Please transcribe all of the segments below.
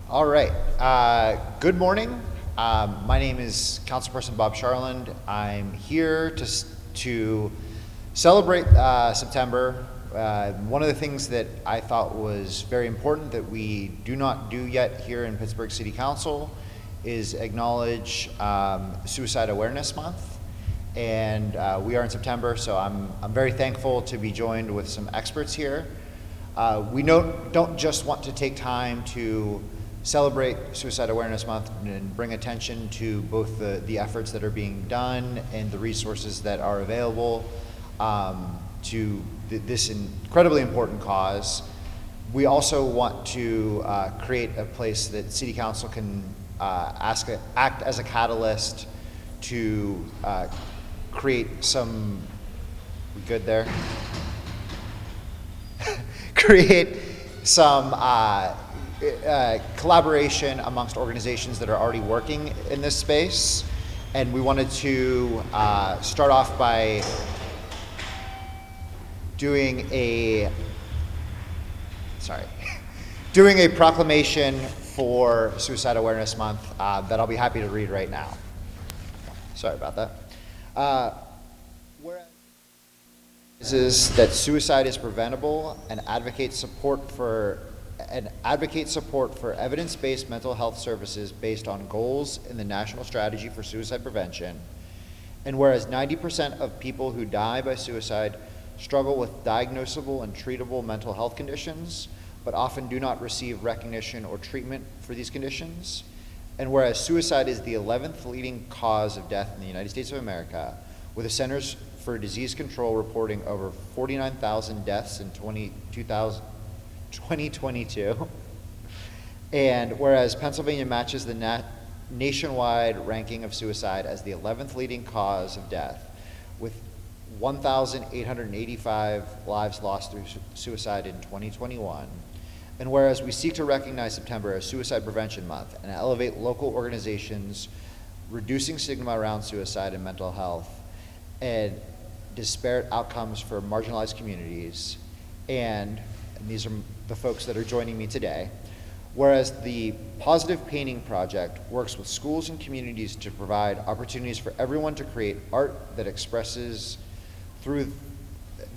All right. Good morning. My name is Councilperson Bob Charland. I'm here to celebrate September. One of the things that I thought was very important that we do not do yet here in Pittsburgh City Council is acknowledge Suicide Awareness Month. And we are in September, so I'm very thankful to be joined with some experts here. We don't just want to take time to celebrate Suicide Awareness Month and bring attention to both the efforts that are being done and the resources that are available to this incredibly important cause. We also want to create a place that City Council can act as a catalyst to create some, we good there? Create some collaboration amongst organizations that are already working in this space. And we wanted to start off by doing a proclamation for Suicide Awareness Month that I'll be happy to read right now. Sorry about that. Whereas is that suicide is preventable and advocate support for evidence-based mental health services based on goals in the National Strategy for Suicide Prevention. And whereas 90% of people who die by suicide struggle with diagnosable and treatable mental health conditions, but often do not receive recognition or treatment for these conditions. And whereas suicide is the 11th leading cause of death in the United States of America, with the Centers for Disease Control reporting over 49,000 deaths in 2022. And whereas Pennsylvania matches the nationwide ranking of suicide as the 11th leading cause of death, with 1,885 lives lost through suicide in 2021. And whereas we seek to recognize September as Suicide Prevention Month and elevate local organizations reducing stigma around suicide and mental health and disparate outcomes for marginalized communities, and these are the folks that are joining me today, whereas the Positive Painting Project works with schools and communities to provide opportunities for everyone to create art that expresses through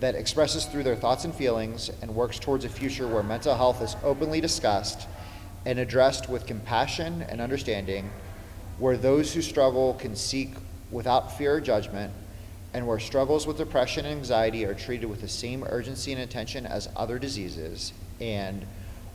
their thoughts and feelings and works towards a future where mental health is openly discussed and addressed with compassion and understanding, where those who struggle can seek without fear or judgment, and where struggles with depression and anxiety are treated with the same urgency and attention as other diseases, and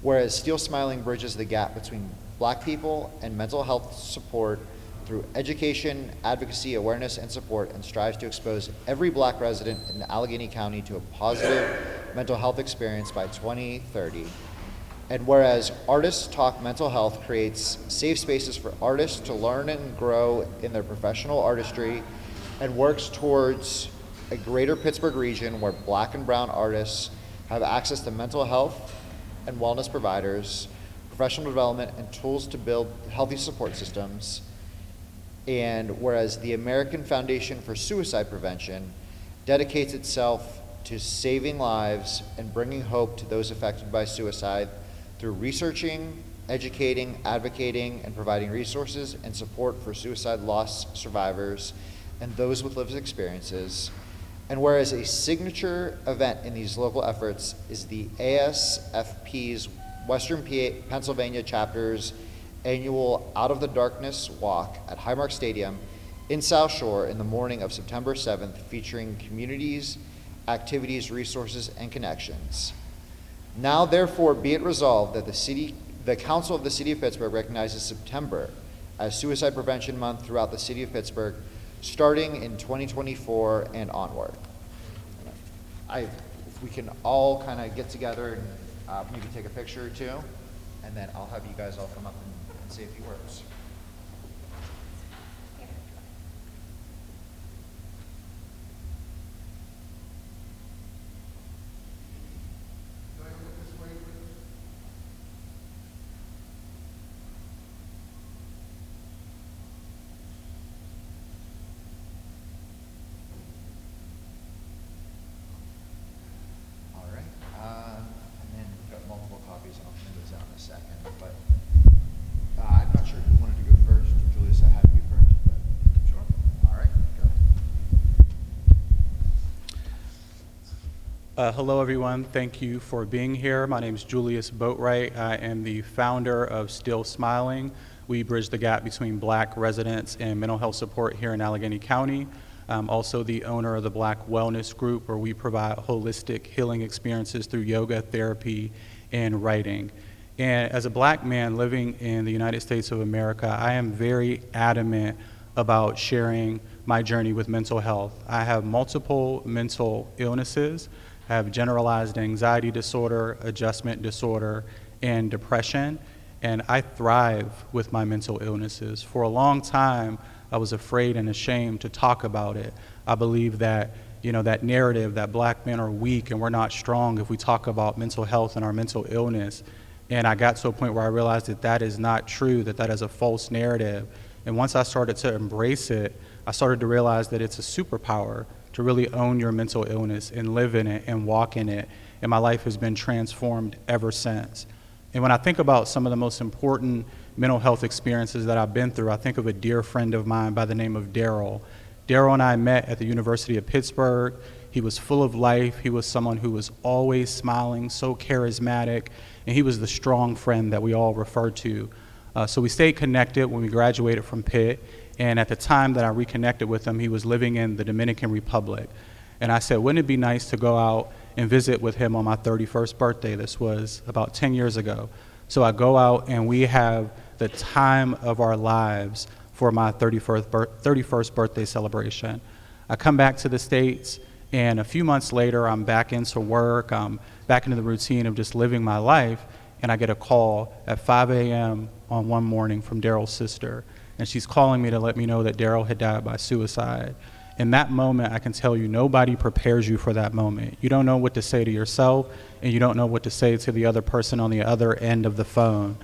whereas Steel Smiling bridges the gap between Black people and mental health support through education, advocacy, awareness, and support, and strives to expose every Black resident in Allegheny County to a positive mental health experience by 2030. And whereas Artists Talk Mental Health creates safe spaces for artists to learn and grow in their professional artistry, and works towards a greater Pittsburgh region where Black and brown artists have access to mental health and wellness providers, professional development, and tools to build healthy support systems. And whereas the American Foundation for Suicide Prevention dedicates itself to saving lives and bringing hope to those affected by suicide through researching, educating, advocating, and providing resources and support for suicide loss survivors and those with lived experiences. And whereas a signature event in these local efforts is the ASFP's Western Pennsylvania chapter's annual Out of the Darkness walk at Highmark Stadium in South Shore in the morning of September 7th, featuring communities, activities, resources, and connections. Now therefore be it resolved that the Council of the City of Pittsburgh recognizes September as Suicide Prevention Month throughout the City of Pittsburgh, starting in 2024 and onward. If we can all kind of get together and maybe take a picture or two, and then I'll have you guys all come up and say a few words. All right. And then we've got multiple copies, and I'll send those out in a second. But Hello, everyone. Thank you for being here. My name is Julius Boatwright. I am the founder of Still Smiling. We bridge the gap between Black residents and mental health support here in Allegheny County. I'm also the owner of the Black Wellness Group, where we provide holistic healing experiences through yoga, therapy, and writing. And as a Black man living in the United States of America, I am very adamant about sharing my journey with mental health. I have multiple mental illnesses. I have generalized anxiety disorder, adjustment disorder, and depression, and I thrive with my mental illnesses. For a long time, I was afraid and ashamed to talk about it. I believe that, that narrative that Black men are weak and we're not strong if we talk about mental health and our mental illness. And I got to a point where I realized that that is not true, that is a false narrative. And once I started to embrace it, I started to realize that it's a superpower to really own your mental illness and live in it and walk in it. And my life has been transformed ever since. And when I think about some of the most important mental health experiences that I've been through, I think of a dear friend of mine by the name of Daryl. Daryl and I met at the University of Pittsburgh. He was full of life. He was someone who was always smiling, so charismatic, and he was the strong friend that we all referred to. So we stayed connected when we graduated from Pitt. And at the time that I reconnected with him, he was living in the Dominican Republic. And I said, wouldn't it be nice to go out and visit with him on my 31st birthday? This was about 10 years ago. So I go out and we have the time of our lives for my 31st birthday celebration. I come back to the States, and a few months later, I'm back into work. I'm back into the routine of just living my life. And I get a call at 5 a.m. on one morning from Daryl's sister. And she's calling me to let me know that Daryl had died by suicide. In that moment, I can tell you, nobody prepares you for that moment. You don't know what to say to yourself, and you don't know what to say to the other person on the other end of the phone.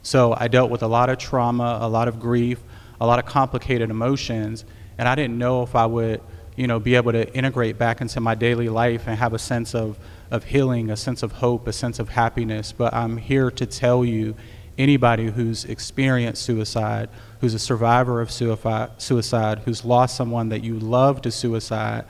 So I dealt with a lot of trauma, a lot of grief, a lot of complicated emotions, and I didn't know if I would, be able to integrate back into my daily life and have a sense of healing, a sense of hope, a sense of happiness. But I'm here to tell you, anybody who's experienced suicide, who's a survivor of suicide, who's lost someone that you love to suicide,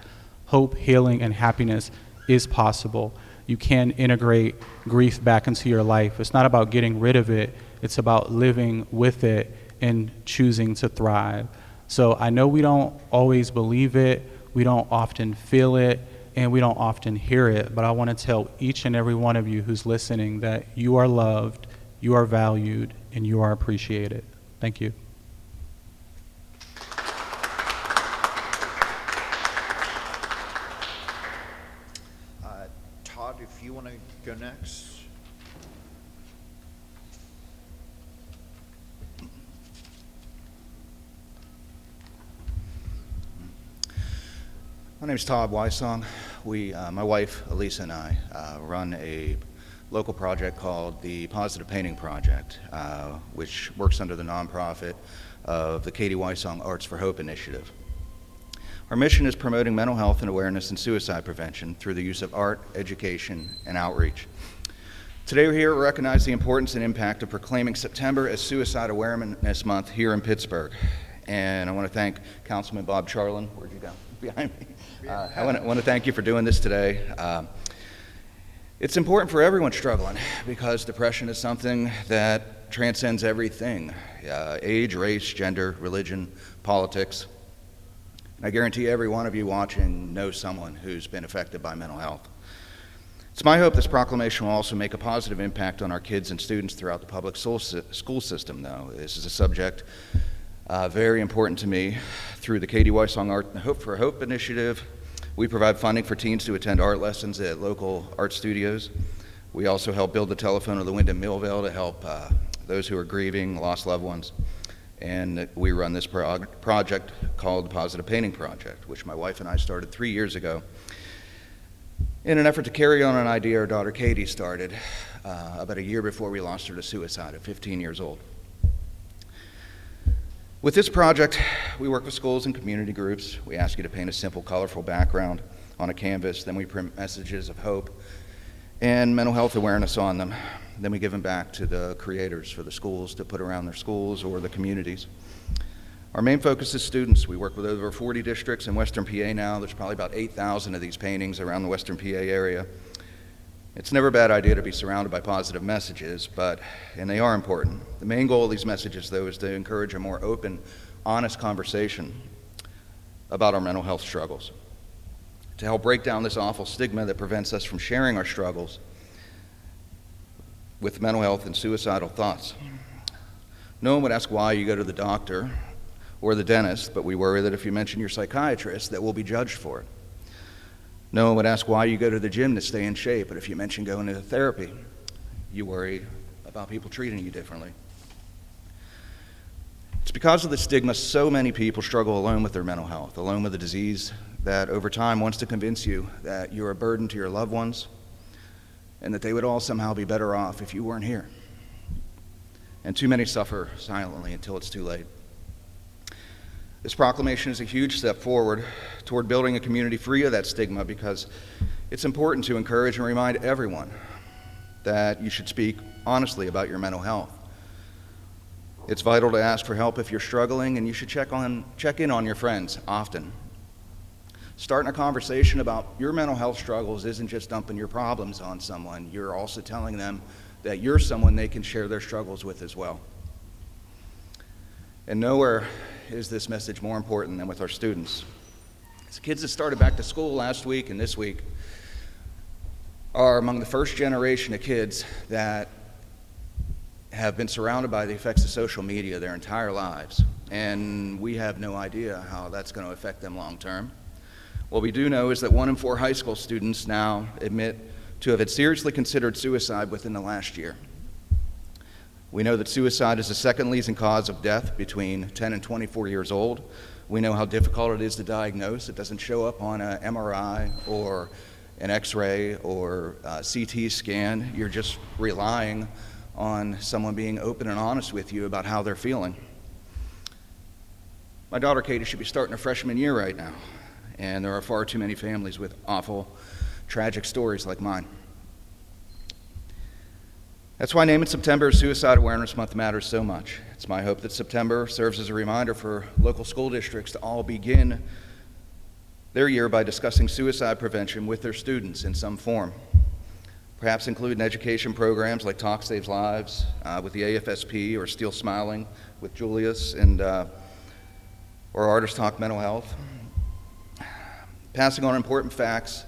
hope, healing, and happiness is possible. You can integrate grief back into your life. It's not about getting rid of it. It's about living with it and choosing to thrive. So I know we don't always believe it, we don't often feel it, and we don't often hear it, but I want to tell each and every one of you who's listening that you are loved, you are valued, and you are appreciated. Thank you. Todd, if you want to go next. My name is Todd Wysong. My wife, Elisa, and I run a local project called the Positive Painting Project, which works under the nonprofit of the Katie Wysong Arts for Hope initiative. Our mission is promoting mental health and awareness and suicide prevention through the use of art, education, and outreach. Today we're here to recognize the importance and impact of proclaiming September as Suicide Awareness Month here in Pittsburgh. And I want to thank Councilman Bob Charlin. Where'd you go? Behind me. I want to thank you for doing this today. It's important for everyone struggling because depression is something that transcends everything, age, race, gender, religion, politics. And I guarantee every one of you watching knows someone who's been affected by mental health. It's my hope this proclamation will also make a positive impact on our kids and students throughout the public school system, though. This is a subject very important to me. Through the Katie Wysong Art Hope for Hope initiative, we provide funding for teens to attend art lessons at local art studios. We also help build the telephone of the Wyndham Millvale to help those who are grieving, lost loved ones. And we run this project called the Positive Painting Project, which my wife and I started 3 years ago in an effort to carry on an idea our daughter Katie started about a year before we lost her to suicide at 15 years old. With this project, we work with schools and community groups. We ask you to paint a simple, colorful background on a canvas. Then we print messages of hope and mental health awareness on them. Then we give them back to the creators for the schools to put around their schools or the communities. Our main focus is students. We work with over 40 districts in Western PA now. There's probably about 8,000 of these paintings around the Western PA area. It's never a bad idea to be surrounded by positive messages, and they are important. The main goal of these messages, though, is to encourage a more open, honest conversation about our mental health struggles, to help break down this awful stigma that prevents us from sharing our struggles with mental health and suicidal thoughts. No one would ask why you go to the doctor or the dentist, but we worry that if you mention your psychiatrist, that we'll be judged for it. No one would ask why you go to the gym to stay in shape, but if you mention going to therapy, you worry about people treating you differently. It's because of the stigma so many people struggle alone with their mental health, alone with a disease that over time wants to convince you that you're a burden to your loved ones and that they would all somehow be better off if you weren't here. And too many suffer silently until it's too late. This proclamation is a huge step forward toward building a community free of that stigma, because it's important to encourage and remind everyone that you should speak honestly about your mental health. It's vital to ask for help if you're struggling, and you should check in on your friends often. Starting a conversation about your mental health struggles isn't just dumping your problems on someone. You're also telling them that you're someone they can share their struggles with as well. And nowhere is this message more important than with our students. The kids that started back to school last week and this week are among the first generation of kids that have been surrounded by the effects of social media their entire lives, and we have no idea how that's going to affect them long term. What we do know is that 1 in 4 high school students now admit to have had seriously considered suicide within the last year. We know that suicide is the second leading cause of death between 10 and 24 years old. We know how difficult it is to diagnose. It doesn't show up on an MRI or an X-ray or a CT scan. You're just relying on someone being open and honest with you about how they're feeling. My daughter Katie should be starting her freshman year right now, and there are far too many families with awful, tragic stories like mine. That's why naming September Suicide Awareness Month matters so much. It's my hope that September serves as a reminder for local school districts to all begin their year by discussing suicide prevention with their students in some form. Perhaps include education programs like Talk Saves Lives with the AFSP, or Still Smiling with Julius, and or Artist Talk Mental Health. Passing on important facts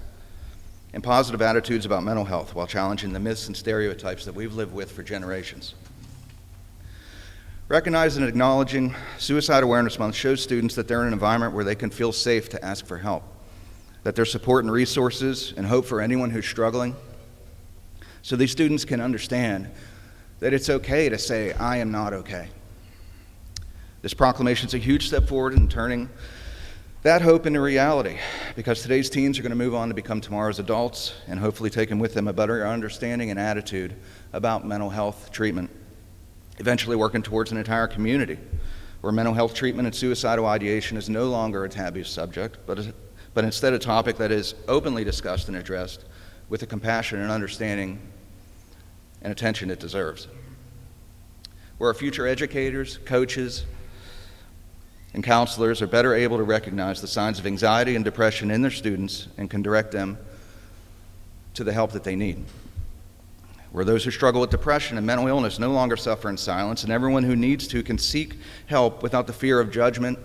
and positive attitudes about mental health while challenging the myths and stereotypes that we've lived with for generations. Recognizing and acknowledging Suicide Awareness Month shows students that they're in an environment where they can feel safe to ask for help, that there's support and resources and hope for anyone who's struggling, so these students can understand that it's okay to say, I am not okay. This proclamation is a huge step forward in turning that hope into reality, because today's teens are going to move on to become tomorrow's adults and hopefully taking with them a better understanding and attitude about mental health treatment, eventually working towards an entire community where mental health treatment and suicidal ideation is no longer a taboo subject, but instead a topic that is openly discussed and addressed with the compassion and understanding and attention it deserves. Where our future educators, coaches, and counselors are better able to recognize the signs of anxiety and depression in their students and can direct them to the help that they need. Where those who struggle with depression and mental illness no longer suffer in silence, and everyone who needs to can seek help without the fear of judgment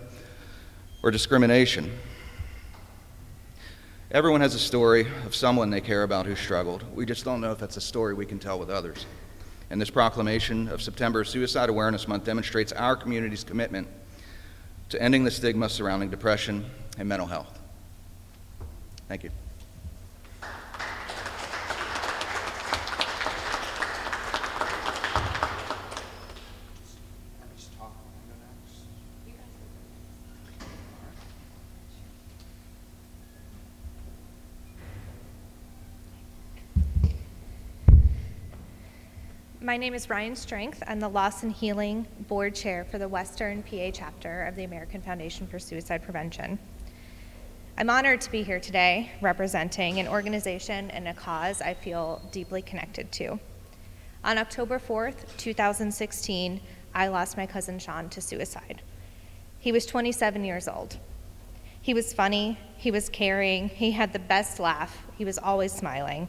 or discrimination. Everyone has a story of someone they care about who struggled. We just don't know if that's a story we can tell with others. And this proclamation of September Suicide Awareness Month demonstrates our community's commitment to ending the stigma surrounding depression and mental health. Thank you. My name is Ryan Strength. I'm the Loss and Healing Board Chair for the Western PA chapter of the American Foundation for Suicide Prevention. I'm honored to be here today representing an organization and a cause I feel deeply connected to. On October 4th, 2016, I lost my cousin Sean to suicide. He was 27 years old. He was funny, he was caring, he had the best laugh, he was always smiling.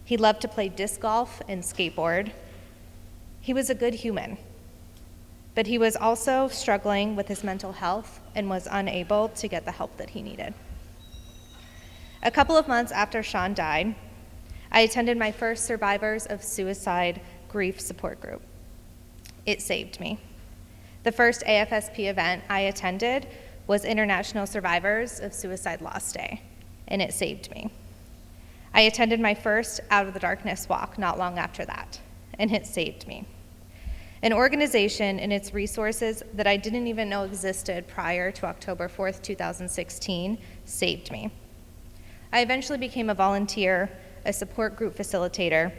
He loved to play disc golf and skateboard. He was a good human, but he was also struggling with his mental health and was unable to get the help that he needed. A couple of months after Sean died, I attended my first Survivors of Suicide grief support group. It saved me. The first AFSP event I attended was International Survivors of Suicide Loss Day, and it saved me. I attended my first Out of the Darkness walk not long after that, and it saved me. An organization and its resources that I didn't even know existed prior to October 4th, 2016, saved me. I eventually became a volunteer, a support group facilitator,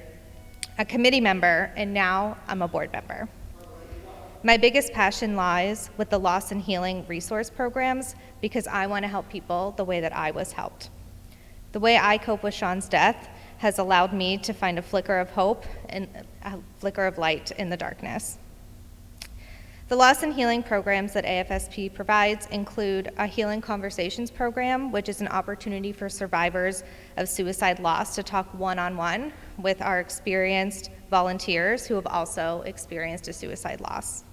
a committee member, and now I'm a board member. My biggest passion lies with the loss and healing resource programs because I want to help people the way that I was helped. The way I cope with Sean's death has allowed me to find a flicker of hope and a flicker of light in the darkness. The loss and healing programs that AFSP provides include a Healing Conversations program, which is an opportunity for survivors of suicide loss to talk one-on-one with our experienced volunteers who have also experienced a suicide loss.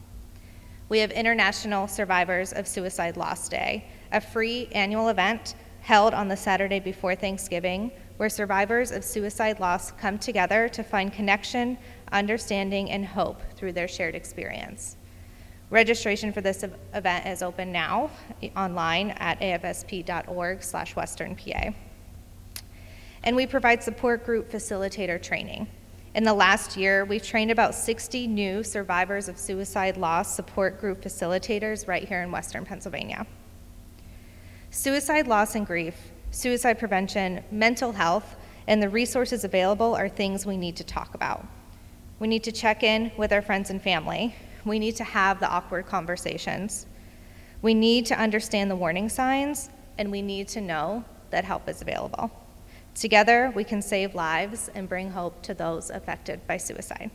We have International Survivors of Suicide Loss Day, a free annual event held on the Saturday before Thanksgiving, where survivors of suicide loss come together to find connection, understanding, and hope through their shared experience. Registration for this event is open now online at afsp.org/westernpa. And we provide support group facilitator training. In the last year, we've trained about 60 new survivors of suicide loss support group facilitators right here in Western Pennsylvania. Suicide loss and grief, suicide prevention, mental health, and the resources available are things we need to talk about. We need to check in with our friends and family. We need to have the awkward conversations. We need to understand the warning signs, and we need to know that help is available. Together, we can save lives and bring hope to those affected by suicide.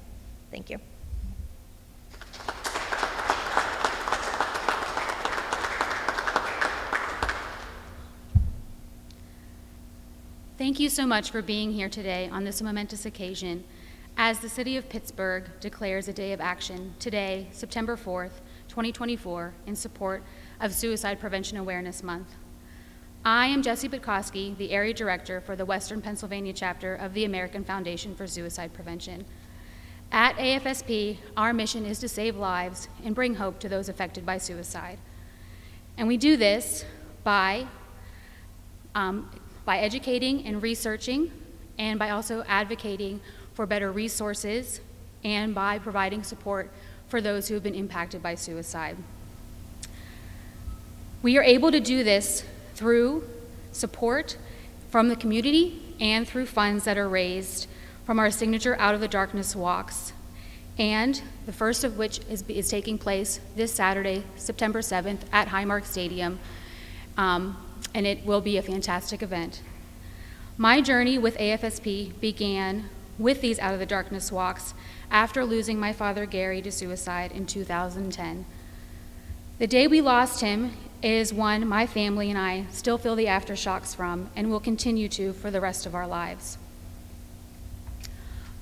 Thank you. Thank you so much for being here today on this momentous occasion as the City of Pittsburgh declares a day of action today, September 4th, 2024, in support of Suicide Prevention Awareness Month. I am Jessie Budkowski, the Area Director for the Western Pennsylvania chapter of the American Foundation for Suicide Prevention. At AFSP, our mission is to save lives and bring hope to those affected by suicide. And we do this by educating and researching, and by also advocating for better resources, and by providing support for those who have been impacted by suicide. We are able to do this through support from the community and through funds that are raised from our signature Out of the Darkness walks, and the first of which is taking place this Saturday, September 7th at Highmark Stadium, and it will be a fantastic event. My journey with AFSP began with these Out of the Darkness walks after losing my father Gary to suicide in 2010. The day we lost him is one my family and I still feel the aftershocks from and will continue to for the rest of our lives.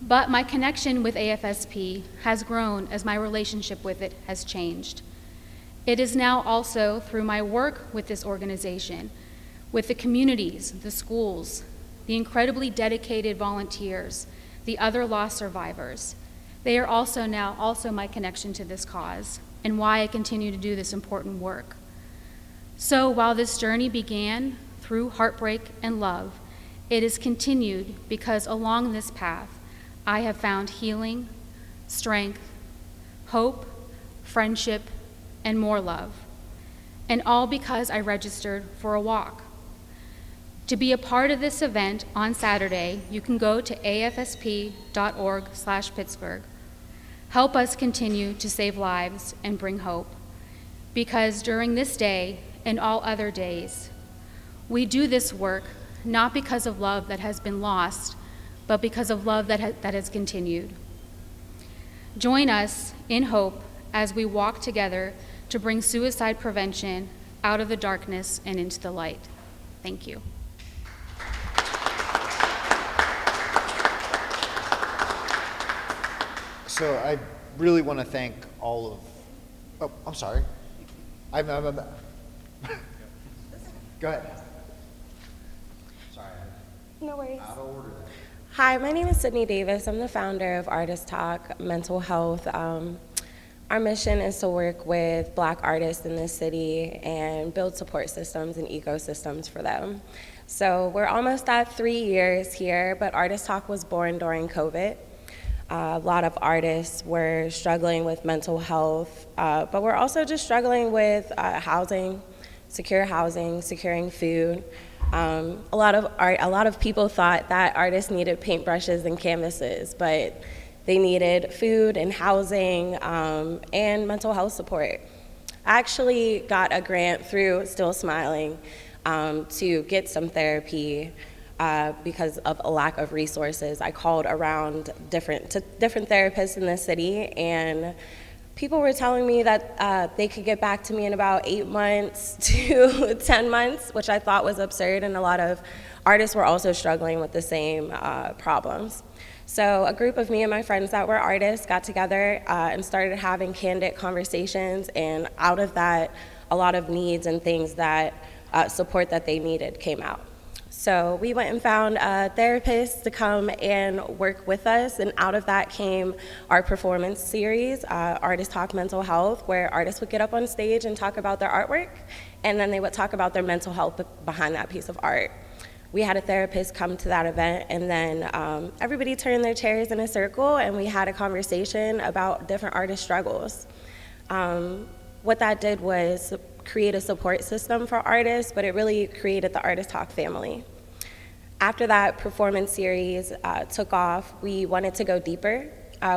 But my connection with AFSP has grown as my relationship with it has changed. It is now also through my work with this organization, with the communities, the schools, the incredibly dedicated volunteers, the other loss survivors. They are also now my connection to this cause and why I continue to do this important work. So while this journey began through heartbreak and love, it is continued because along this path, I have found healing, strength, hope, friendship, and more love. And all because I registered for a walk. To be a part of this event on Saturday, you can go to afsp.org/Pittsburgh. Help us continue to save lives and bring hope. Because during this day and all other days, we do this work not because of love that has been lost, but because of love that has continued. Join us in hope as we walk together to bring suicide prevention out of the darkness and into the light. Thank you. So I really want to thank all of, oh, I'm sorry. I'm go ahead. Sorry. No worries. Out of order. Hi, my name is Sydney Davis. I'm the founder of Artist Talk Mental Health. Our mission is to work with Black artists in this city and build support systems and ecosystems for them. So we're almost at 3 years here, but Artist Talk was born during COVID. A lot of artists were struggling with mental health, but we're also just struggling with housing, securing food. A lot of people thought that artists needed paintbrushes and canvases, but they needed food and housing and mental health support. I actually got a grant through Still Smiling to get some therapy because of a lack of resources. I called around different therapists in the city, and people were telling me that they could get back to me in about 8 months to 10 months, which I thought was absurd, and a lot of artists were also struggling with the same problems. So a group of me and my friends that were artists got together and started having candid conversations, and out of that, a lot of needs and things that support that they needed came out. So we went and found therapists to come and work with us, and out of that came our performance series, Artist Talk Mental Health, where artists would get up on stage and talk about their artwork, and then they would talk about their mental health behind that piece of art. We had a therapist come to that event, and then everybody turned their chairs in a circle, and we had a conversation about different artist struggles. What that did was create a support system for artists, but it really created the Artist Talk family. After that performance series took off, we wanted to go deeper.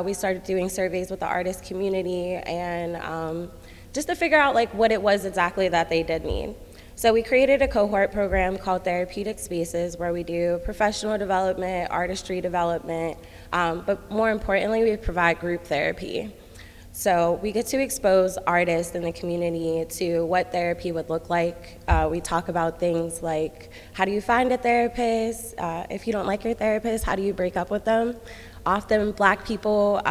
We started doing surveys with the artist community and just to figure out what it was exactly that they did need. So we created a cohort program called Therapeutic Spaces, where we do professional development, artistry development, but more importantly, we provide group therapy. So we get to expose artists in the community to what therapy would look like. We talk about things like, how do you find a therapist? If you don't like your therapist, how do you break up with them? Often Black people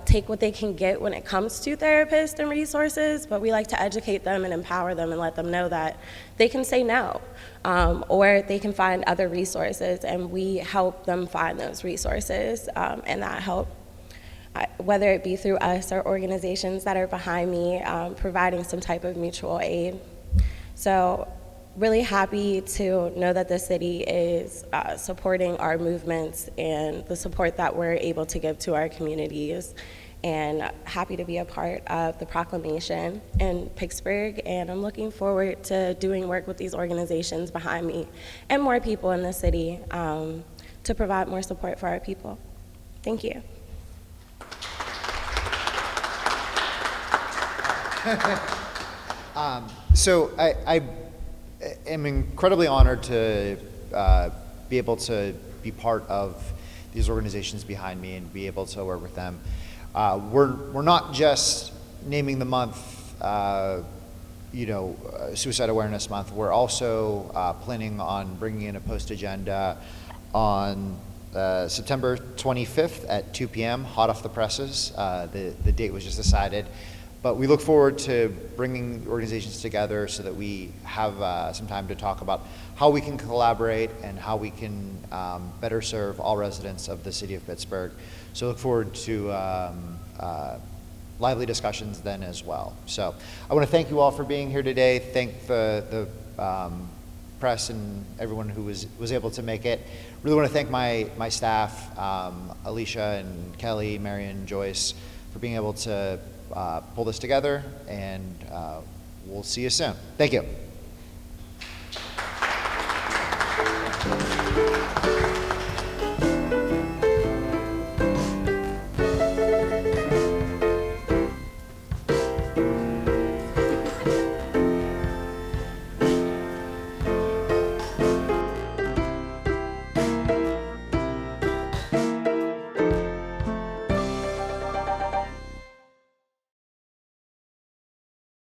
take what they can get when it comes to therapists and resources, but we like to educate them and empower them and let them know that they can say no, or they can find other resources, and we help them find those resources and that help. Whether it be through us or organizations that are behind me, providing some type of mutual aid. So really happy to know that the city is supporting our movements and the support that we're able to give to our communities, and happy to be a part of the proclamation in Pittsburgh, and I'm looking forward to doing work with these organizations behind me and more people in the city to provide more support for our people. Thank you. So I am incredibly honored to be able to be part of these organizations behind me and be able to work with them. We're not just naming the month, Suicide Awareness Month. We're also planning on bringing in a post agenda on September 25th at 2 p.m., hot off the presses. The date was just decided. But we look forward to bringing organizations together so that we have some time to talk about how we can collaborate and how we can better serve all residents of the city of Pittsburgh. So look forward to lively discussions then as well. So I want to thank you all for being here today. Thank the press and everyone who was able to make it. Really want to thank my staff, Alicia and Kelly, Marion, Joyce, for being able to pull this together, and we'll see you soon. Thank you.